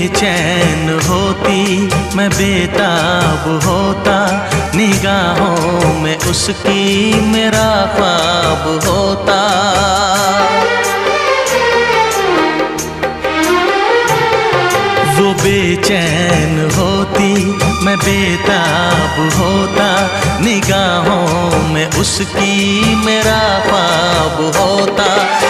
बेचैन होती, मैं बेताब होता, निगाहों में उसकी मेरा ख्वाब होता। वो बेचैन होती, मैं बेताब होता, निगाहों में उसकी मेरा ख्वाब होता।